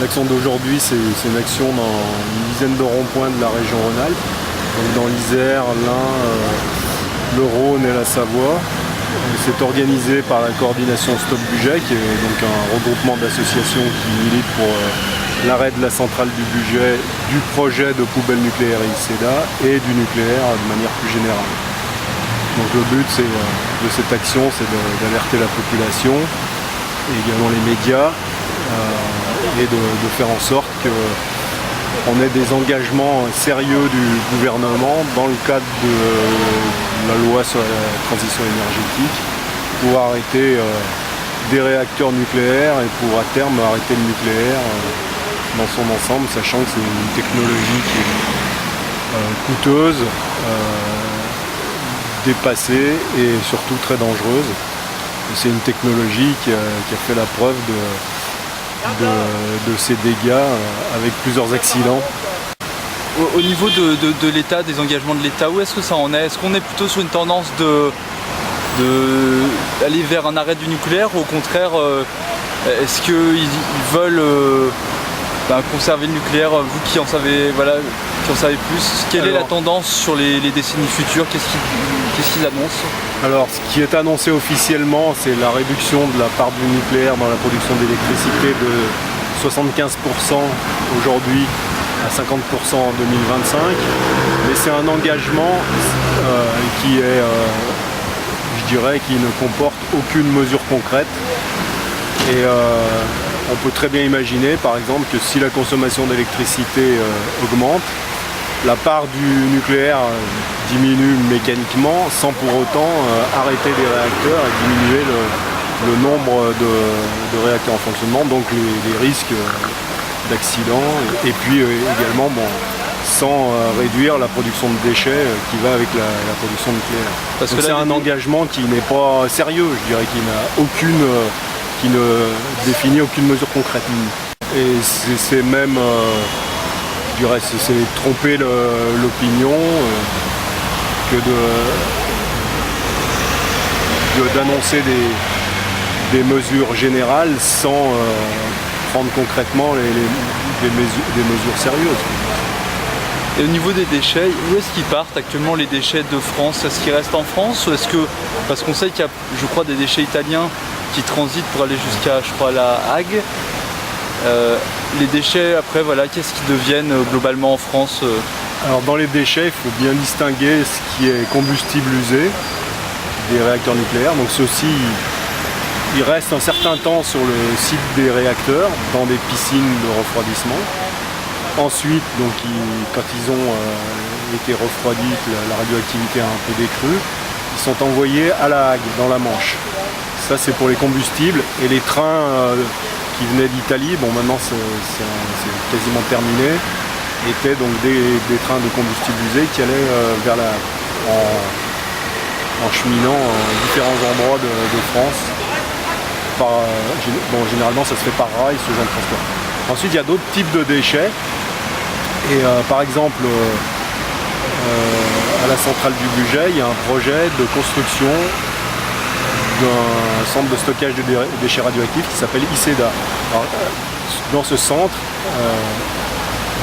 l'action d'aujourd'hui, c'est une action dans une dizaine de ronds-points de la région Rhône-Alpes, donc dans l'Isère, l'Ain, le Rhône et la Savoie. C'est organisé par la coordination Stop Bugey, qui est donc un regroupement d'associations qui militent pour l'arrêt de la centrale du Bugey, du projet de poubelle nucléaire ICEDA et du nucléaire de manière plus générale. Donc le but de cette action, c'est d'alerter la population et également les médias et de faire en sorte qu'on ait des engagements sérieux du gouvernement dans le cadre de la loi sur la transition énergétique pour arrêter des réacteurs nucléaires et pour à terme arrêter le nucléaire dans son ensemble, sachant que c'est une technologie qui est coûteuse, dépassée et surtout très dangereuse. C'est une technologie qui a fait la preuve de ses dégâts avec plusieurs accidents. Au niveau de l'État, des engagements de l'État, où est-ce que ça en est? Est-ce qu'on est plutôt sur une tendance d'aller vers un arrêt du nucléaire ou au contraire, est-ce qu'ils veulent conserver le nucléaire? Vous qui en savez, plus, quelle est la tendance sur les décennies futures? Qu'est-ce qu'ils annoncent? Alors, ce qui est annoncé officiellement, c'est la réduction de la part du nucléaire dans la production d'électricité de 75% aujourd'hui à 50% en 2025. Mais c'est un engagement qui ne comporte aucune mesure concrète. Et on peut très bien imaginer, par exemple, que si la consommation d'électricité augmente, la part du nucléaire diminue mécaniquement sans pour autant arrêter les réacteurs et diminuer le nombre de réacteurs en fonctionnement, donc les risques d'accidents et puis également sans réduire la production de déchets qui va avec la production nucléaire. Donc c'est un engagement qui n'est pas sérieux, je dirais, qui ne définit aucune mesure concrète. Et c'est même c'est tromper l'opinion que d'annoncer des mesures générales sans prendre concrètement des mesures sérieuses. Et au niveau des déchets, où est-ce qu'ils partent actuellement les déchets de France? Est-ce qu'ils restent en France ou parce qu'on sait qu'il y a, je crois, des déchets italiens qui transitent pour aller jusqu'à, je crois, la Hague. Les déchets, après, qu'est-ce qu'ils deviennent globalement en France? Alors dans les déchets, il faut bien distinguer ce qui est combustible usé des réacteurs nucléaires. Donc ceux-ci, ils restent un certain temps sur le site des réacteurs, dans des piscines de refroidissement. Ensuite, quand ils ont été refroidis, que la radioactivité a un peu décru, ils sont envoyés à La Hague, dans la Manche. Ça, c'est pour les combustibles. Et les trains qui venaient d'Italie, maintenant c'est quasiment terminé, étaient donc des trains de combustible usé qui allaient vers La Hague, en cheminant différents endroits de France. Généralement, ça se fait par rail, ce genre de transport. Ensuite, il y a d'autres types de déchets. Et par exemple, à la centrale du Bugey, il y a un projet de construction d'un centre de stockage de déchets radioactifs qui s'appelle ICEDA. Alors, dans ce centre,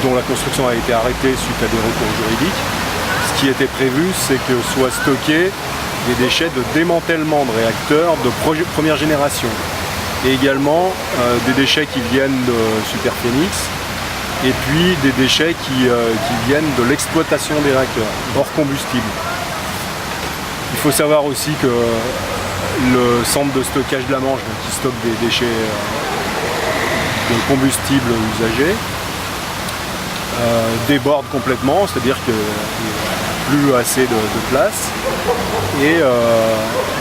dont la construction a été arrêtée suite à des recours juridiques, ce qui était prévu, c'est que soient stockés des déchets de démantèlement de réacteurs de première génération. Et également des déchets qui viennent de Superphénix, et puis des déchets qui viennent de l'exploitation des réacteurs, hors combustible. Il faut savoir aussi que le centre de stockage de la Manche, qui stocke des déchets de combustible usagés, déborde complètement, c'est-à-dire qu'il n'y a plus assez de place. Et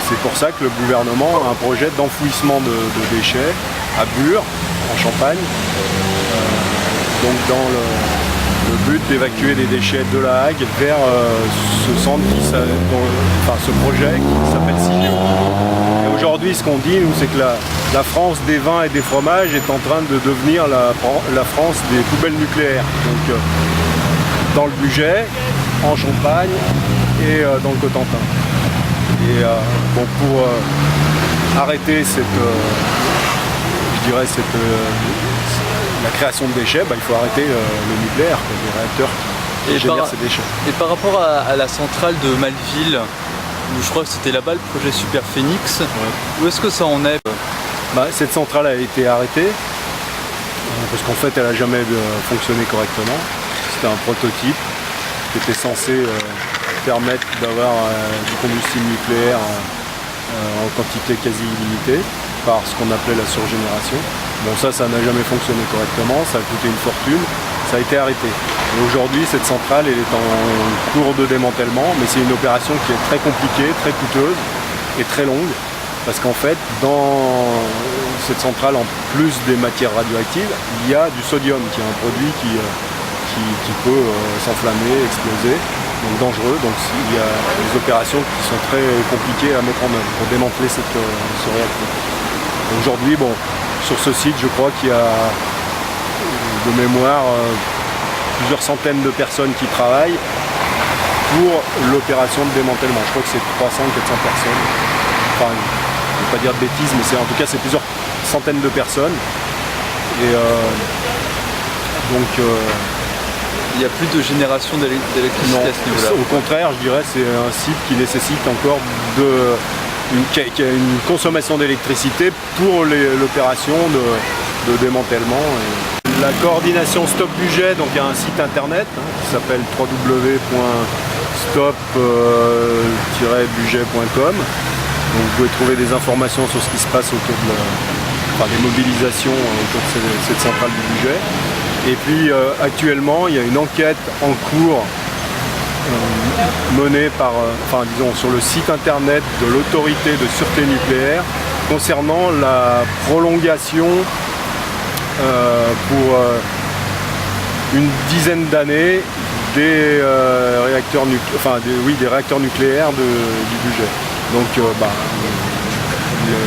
c'est pour ça que le gouvernement a un projet d'enfouissement de déchets à Bure, en Champagne, donc dans le but d'évacuer les déchets de La Hague vers ce centre, ce projet qui s'appelle Cigéo. Et aujourd'hui, ce qu'on dit, nous, c'est que la France des vins et des fromages est en train de devenir la France des poubelles nucléaires. Donc dans le Bugey, en Champagne et dans le Cotentin. Et pour arrêter la création de déchets, il faut arrêter le nucléaire, les réacteurs qui génèrent ces déchets. Et par rapport à la centrale de Malville, où je crois que c'était là-bas le projet Super Phénix, où est-ce que ça en est? Cette centrale a été arrêtée, parce qu'en fait elle n'a jamais fonctionné correctement. C'était un prototype qui était censé permettre d'avoir du combustible nucléaire en quantité quasi illimitée par ce qu'on appelait la surgénération. Bon, ça n'a jamais fonctionné correctement, ça a coûté une fortune, ça a été arrêté. Et aujourd'hui, cette centrale elle est en cours de démantèlement, mais c'est une opération qui est très compliquée, très coûteuse et très longue, parce qu'en fait, dans cette centrale, en plus des matières radioactives, il y a du sodium, qui est un produit qui peut s'enflammer, exploser, donc dangereux. Donc il y a des opérations qui sont très compliquées à mettre en œuvre pour démanteler ce réacteur. Aujourd'hui, sur ce site, je crois qu'il y a de mémoire plusieurs centaines de personnes qui travaillent pour l'opération de démantèlement. Je crois que c'est 300-400 personnes. Enfin, je ne vais pas dire de bêtises, mais en tout cas c'est plusieurs centaines de personnes. Et il n'y a plus de génération d'électricité à ce niveau-là. Au contraire, je dirais c'est un site qui nécessite encore qui a une consommation d'électricité pour l'opération de démantèlement. La coordination Stop Budget, donc il y a un site internet qui s'appelle www.stop-budget.com. Vous pouvez trouver des informations sur ce qui se passe autour des mobilisations autour de cette centrale du budget. Et puis actuellement, il y a une enquête en cours menée sur le site internet de l'autorité de sûreté nucléaire concernant la prolongation pour une dizaine d'années des réacteurs nucléaires du budget. Donc le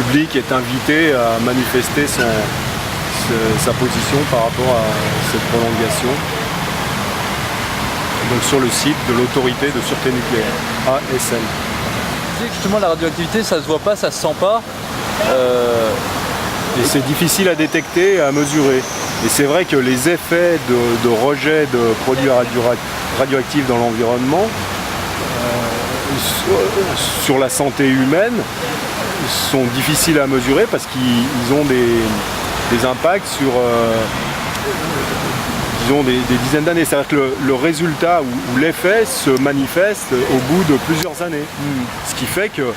public est invité à manifester sa position par rapport à cette prolongation. Donc sur le site de l'autorité de sûreté nucléaire, ASN. Justement, la radioactivité, ça se voit pas, ça se sent pas. Et c'est difficile à détecter et à mesurer. Et c'est vrai que les effets de rejet de produits radioactifs dans l'environnement sur la santé humaine sont difficiles à mesurer parce qu'ils ont des impacts sur des dizaines d'années. C'est-à-dire que le résultat ou l'effet se manifeste au bout de plusieurs années. Ce qui fait que,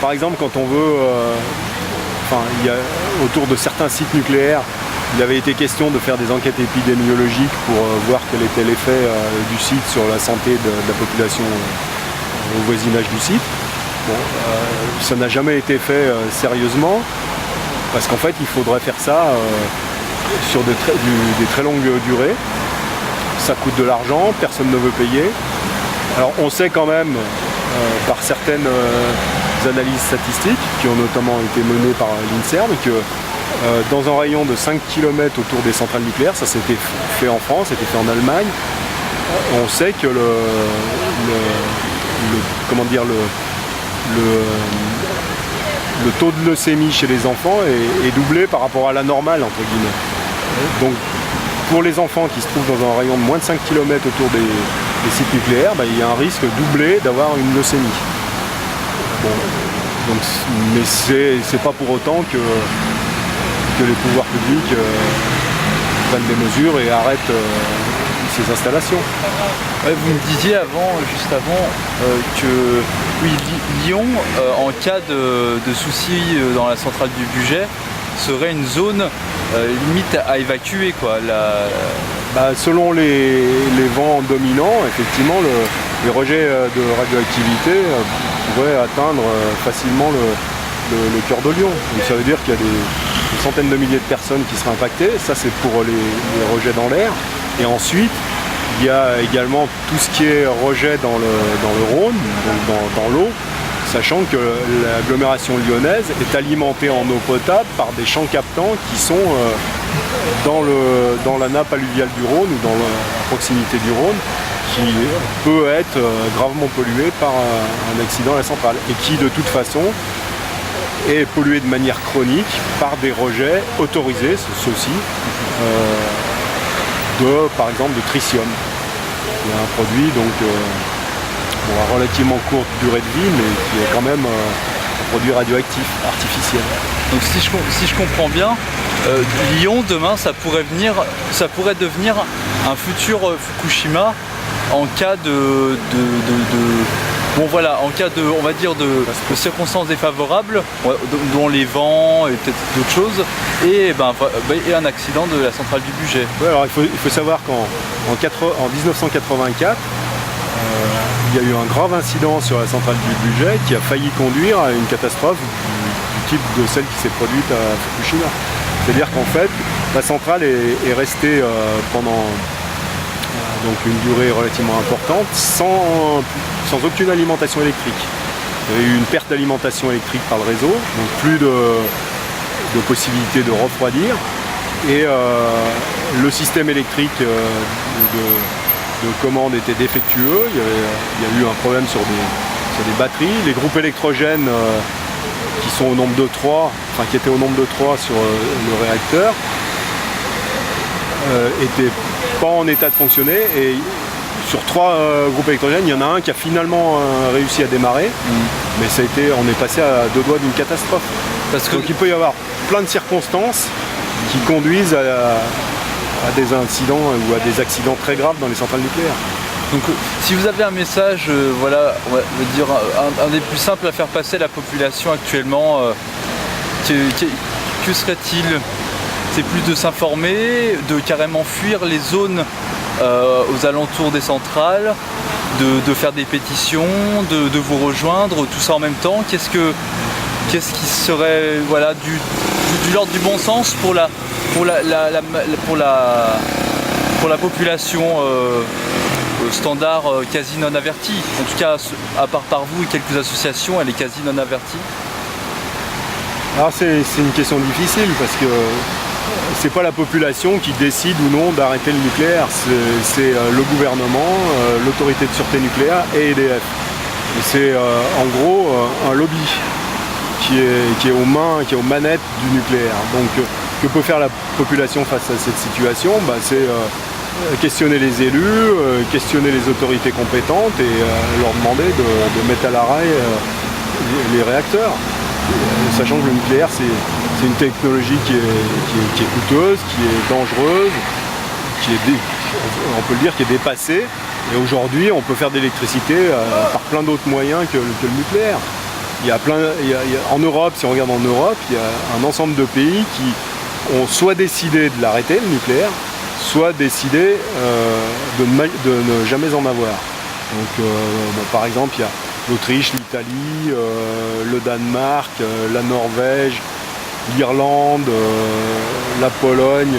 par exemple, quand on veut... il y a, autour de certains sites nucléaires, il avait été question de faire des enquêtes épidémiologiques pour voir quel était l'effet du site sur la santé de la population au voisinage du site. Ça n'a jamais été fait sérieusement, parce qu'en fait il faudrait faire ça sur des très longues durées. Ça coûte de l'argent, personne ne veut payer. Alors on sait quand même par certaines analyses statistiques qui ont notamment été menées par l'INSERM que dans un rayon de 5 km autour des centrales nucléaires, ça s'était fait en France, c'était fait en Allemagne, on sait que le taux de leucémie chez les enfants est doublé par rapport à la normale, entre guillemets. Donc pour les enfants qui se trouvent dans un rayon de moins de 5 km autour des sites nucléaires, il y a un risque doublé d'avoir une leucémie. Mais c'est pas pour autant que les pouvoirs publics prennent des mesures et arrêtent ces installations. Vous me disiez juste avant, que Lyon, en cas de soucis dans la centrale du budget, serait une zone limite à évacuer, quoi. Selon les vents dominants, effectivement, les rejets de radioactivité pourraient atteindre facilement le cœur de Lyon. Donc ça veut dire qu'il y a des centaines de milliers de personnes qui seraient impactées. Ça, c'est pour les rejets dans l'air. Et ensuite, il y a également tout ce qui est rejet dans le Rhône, donc dans l'eau, sachant que l'agglomération lyonnaise est alimentée en eau potable par des champs captants qui sont dans la nappe alluviale du Rhône ou à proximité du Rhône, qui peut être gravement polluée par un accident à la centrale et qui de toute façon est pollué de manière chronique par des rejets autorisés, ceux-ci, par exemple de tritium. Il y a un produit à relativement courte durée de vie, mais qui est quand même un produit radioactif, artificiel. Donc si je comprends bien, Lyon demain ça pourrait devenir un futur Fukushima en cas en cas de circonstances défavorables, dont les vents et peut-être d'autres choses, et un accident de la centrale du budget. Ouais, alors il faut savoir qu'en 1984, il y a eu un grave incident sur la centrale du budget qui a failli conduire à une catastrophe du type de celle qui s'est produite à Fukushima. C'est-à-dire qu'en fait, la centrale est restée pendant donc une durée relativement importante sans aucune alimentation électrique. Il y a eu une perte d'alimentation électrique par le réseau, donc plus de possibilité de refroidir. Et le système électrique de commande était défectueux. Il y a eu un problème sur des batteries. Les groupes électrogènes qui sont au nombre de 3, qui étaient au nombre de 3 sur le réacteur, étaient pas en état de fonctionner, et sur 3 groupes électrogènes, il y en a un qui a finalement réussi à démarrer, mais on est passé à 2 doigts d'une catastrophe. Donc il peut y avoir plein de circonstances qui conduisent à des incidents ou à des accidents très graves dans les centrales nucléaires. Donc si vous avez un message, on va dire un des plus simples à faire passer à la population actuellement, que serait-il ? C'est plus de s'informer, de carrément fuir les zones aux alentours des centrales, de faire des pétitions, de vous rejoindre, tout ça en même temps. Qu'est-ce qui serait de l'ordre du bon sens pour la population standard quasi non avertie? En tout cas, à part par vous et quelques associations, elle est quasi non avertie. Alors c'est une question difficile parce que c'est pas la population qui décide ou non d'arrêter le nucléaire, c'est le gouvernement, l'autorité de sûreté nucléaire et EDF. Et c'est en gros un lobby qui est aux manettes du nucléaire. Donc que peut faire la population face à cette situation? C'est questionner les élus, questionner les autorités compétentes et leur demander de mettre à l'arrêt les réacteurs. Sachant que le nucléaire c'est une technologie qui est coûteuse, qui est dangereuse, on peut le dire, qui est dépassée. Et aujourd'hui on peut faire de l'électricité par plein d'autres moyens que le nucléaire. En Europe, si on regarde en Europe, il y a un ensemble de pays qui ont soit décidé de l'arrêter, le nucléaire, soit décidé de ne jamais en avoir. Donc par exemple, il y a l'Autriche, l'Italie, le Danemark, la Norvège, l'Irlande, la Pologne,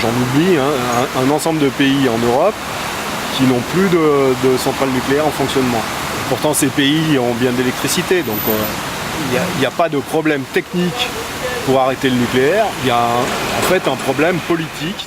j'en oublie, un ensemble de pays en Europe qui n'ont plus de centrales nucléaires en fonctionnement. Pourtant ces pays ont bien de l'électricité, donc il n'y a pas de problème technique pour arrêter le nucléaire, il y a en fait un problème politique.